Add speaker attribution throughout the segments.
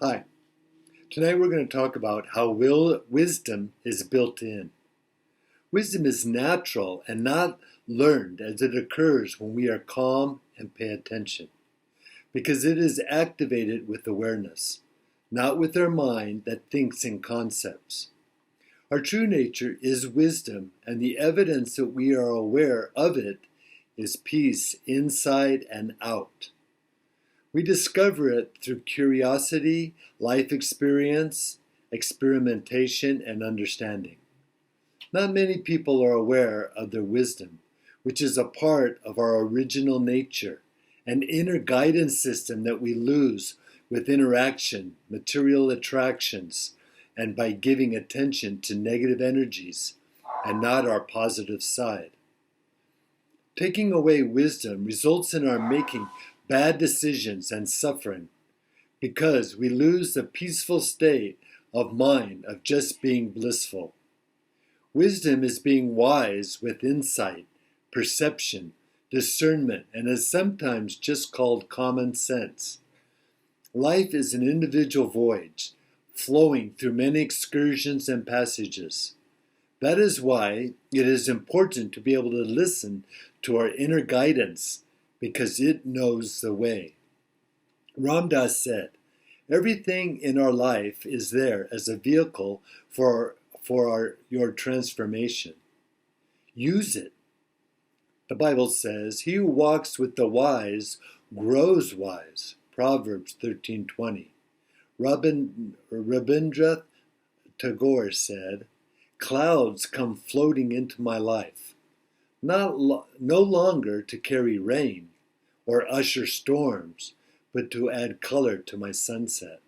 Speaker 1: Hi. Tonight we're going to talk about how wisdom is built in. Wisdom is natural and not learned as it occurs when we are calm and pay attention, because it is activated with awareness, not with our mind that thinks in concepts. Our true nature is wisdom, and the evidence that we are aware of it is peace inside and out. We discover it through curiosity, life experience, experimentation, and understanding. Not many people are aware of their wisdom, which is a part of our original nature, an inner guidance system that we lose with interaction, material attractions, and by giving attention to negative energies and not our positive side. Taking away wisdom results in our making bad decisions and suffering, because we lose the peaceful state of mind of just being blissful. Wisdom is being wise with insight, perception, discernment, and is sometimes just called common sense. Life is an individual voyage, flowing through many excursions and passages. That is why it is important to be able to listen to our inner guidance, because it knows the way. Ram Dass said, "Everything in our life is there as a vehicle for your transformation. Use it." The Bible says, "He who walks with the wise grows wise." Proverbs 13:20. Rabindranath Tagore said, "Clouds come floating into my life, no longer to carry rain or usher storms, but to add color to my sunset."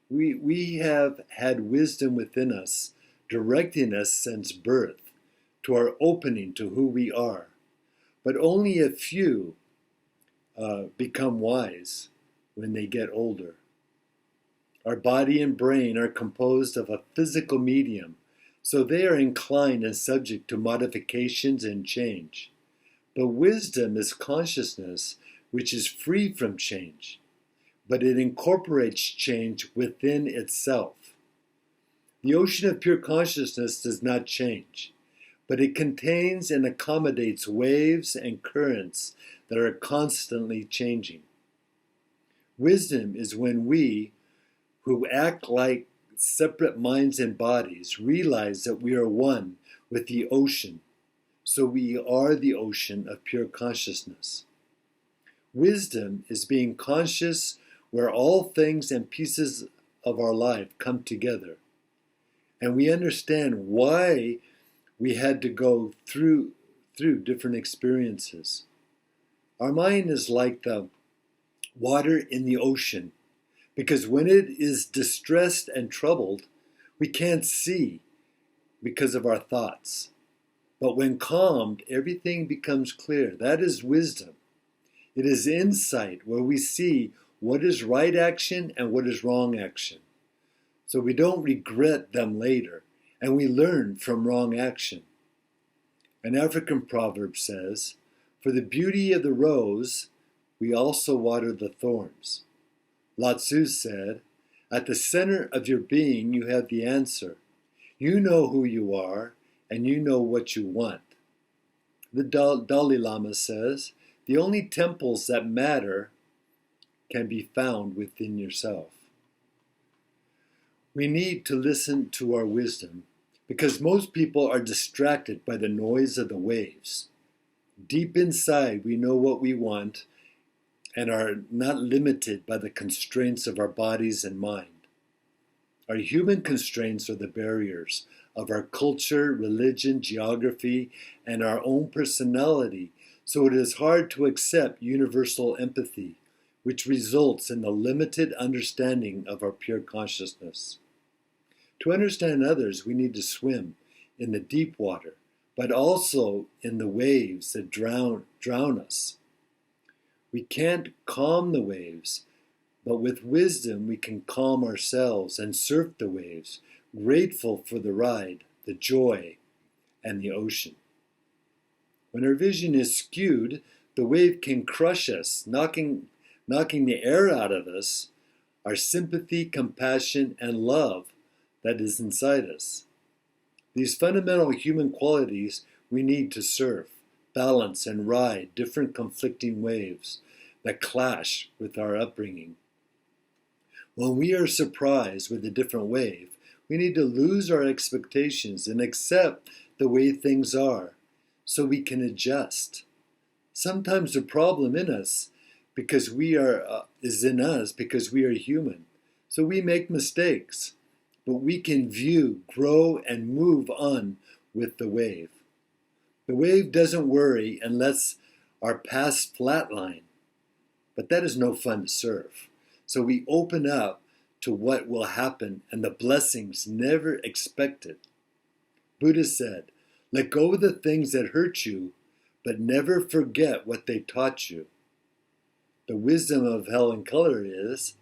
Speaker 1: We have had wisdom within us, directing us since birth to our opening to who we are, but only a few become wise when they get older. Our body and brain are composed of a physical medium, so they are inclined and subject to modifications and change. But wisdom is consciousness which is free from change, but it incorporates change within itself. The ocean of pure consciousness does not change, but it contains and accommodates waves and currents that are constantly changing. Wisdom is when we, who act like separate minds and bodies, realize that we are one with the ocean, so we are the ocean of pure consciousness. Wisdom is being conscious where all things and pieces of our life come together, and we understand why we had to go through different experiences. Our mind is like the water in the ocean, because when it is distressed and troubled, we can't see because of our thoughts. But when calmed, everything becomes clear. That is wisdom. It is insight where we see what is right action and what is wrong action, so we don't regret them later, and we learn from wrong action. An African proverb says, "For the beauty of the rose, we also water the thorns." Lao Tzu said, "At the center of your being, you have the answer. You know who you are, and you know what you want." The Dalai Lama says, "The only temples that matter can be found within yourself." We need to listen to our wisdom, because most people are distracted by the noise of the waves. Deep inside, we know what we want and are not limited by the constraints of our bodies and mind. Our human constraints are the barriers of our culture, religion, geography, and our own personality, so it is hard to accept universal empathy, which results in the limited understanding of our pure consciousness. To understand others, we need to swim in the deep water, but also in the waves that drown us. We can't calm the waves, but with wisdom we can calm ourselves and surf the waves, grateful for the ride, the joy, and the ocean. When our vision is skewed, the wave can crush us, knocking the air out of us, our sympathy, compassion, and love that is inside us. These fundamental human qualities we need to surf, balance, and ride different conflicting waves that clash with our upbringing. When we are surprised with a different wave, we need to lose our expectations and accept the way things are so we can adjust. Sometimes the problem in us is in us because we are human. So we make mistakes, but we can view, grow, and move on with the wave. The wave doesn't worry and lets our past flatline, but that is no fun to surf. So we open up to what will happen and the blessings never expected. Buddha said, "Let go of the things that hurt you, but never forget what they taught you." The wisdom of Helen Keller is,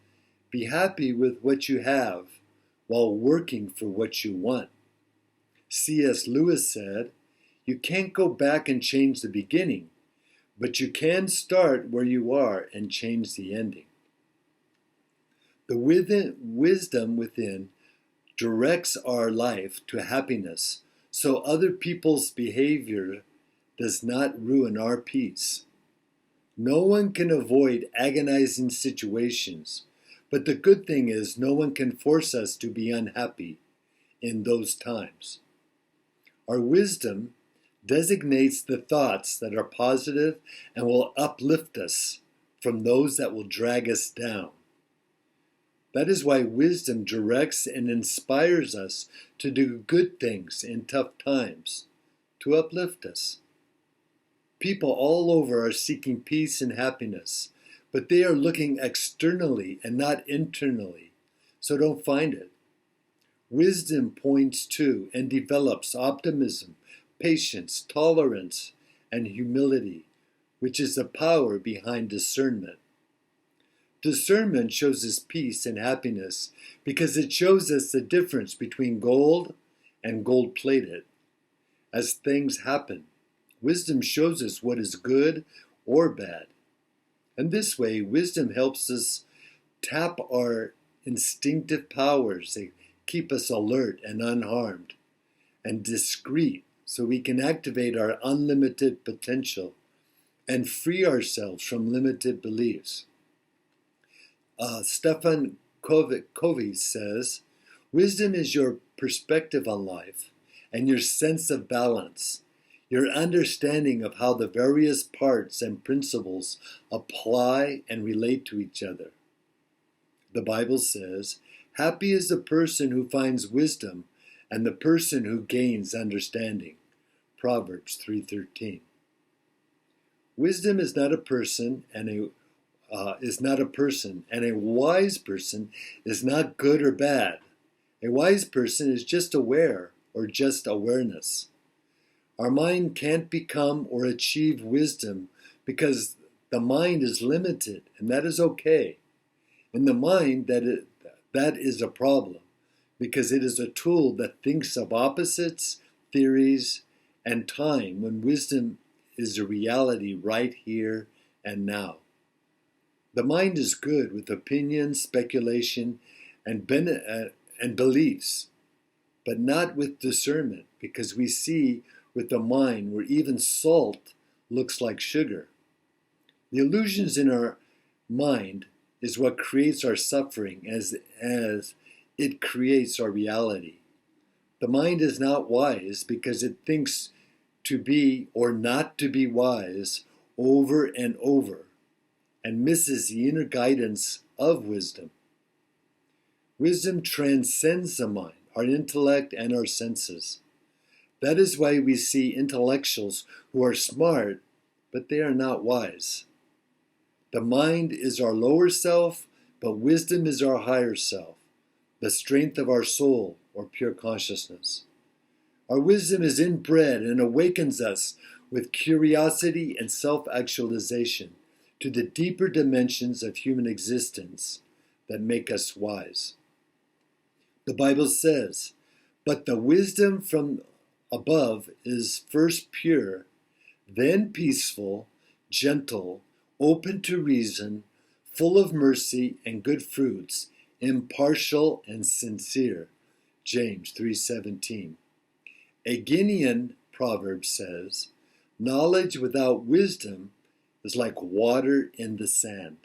Speaker 1: be happy with what you have while working for what you want. C.S. Lewis said, "You can't go back and change the beginning, but you can start where you are and change the ending." The wisdom within directs our life to happiness, so other people's behavior does not ruin our peace. No one can avoid agonizing situations, but the good thing is no one can force us to be unhappy in those times. Our wisdom designates the thoughts that are positive and will uplift us from those that will drag us down. That is why wisdom directs and inspires us to do good things in tough times, to uplift us. People all over are seeking peace and happiness, but they are looking externally and not internally, so don't find it. Wisdom points to and develops optimism, patience, tolerance, and humility, which is the power behind discernment. Discernment shows us peace and happiness because it shows us the difference between gold and gold-plated. As things happen, wisdom shows us what is good or bad. And this way, wisdom helps us tap our instinctive powers that keep us alert and unharmed and discreet so we can activate our unlimited potential and free ourselves from limited beliefs. Stefan Covey says, "Wisdom is your perspective on life and your sense of balance, your understanding of how the various parts and principles apply and relate to each other." The Bible says, "Happy is the person who finds wisdom and the person who gains understanding." Proverbs 3:13. Wisdom is not a person, and a wise person is not good or bad. A wise person is just aware or just awareness. Our mind can't become or achieve wisdom because the mind is limited, and that is okay. In the mind, that is a problem because it is a tool that thinks of opposites, theories, and time when wisdom is a reality right here and now. The mind is good with opinions, speculation, and beliefs, but not with discernment, because we see with the mind where even salt looks like sugar. The illusions in our mind is what creates our suffering as it creates our reality. The mind is not wise because it thinks to be or not to be wise over and over, and misses the inner guidance of wisdom. Wisdom transcends the mind, our intellect, and our senses. That is why we see intellectuals who are smart, but they are not wise. The mind is our lower self, but wisdom is our higher self, the strength of our soul, or pure consciousness. Our wisdom is inbred and awakens us with curiosity and self-actualization to the deeper dimensions of human existence that make us wise. The Bible says, "But the wisdom from above is first pure, then peaceful, gentle, open to reason, full of mercy and good fruits, impartial and sincere. James 3:17. A Guinean proverb says, knowledge without wisdom is like water in the sand.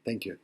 Speaker 1: Thank you.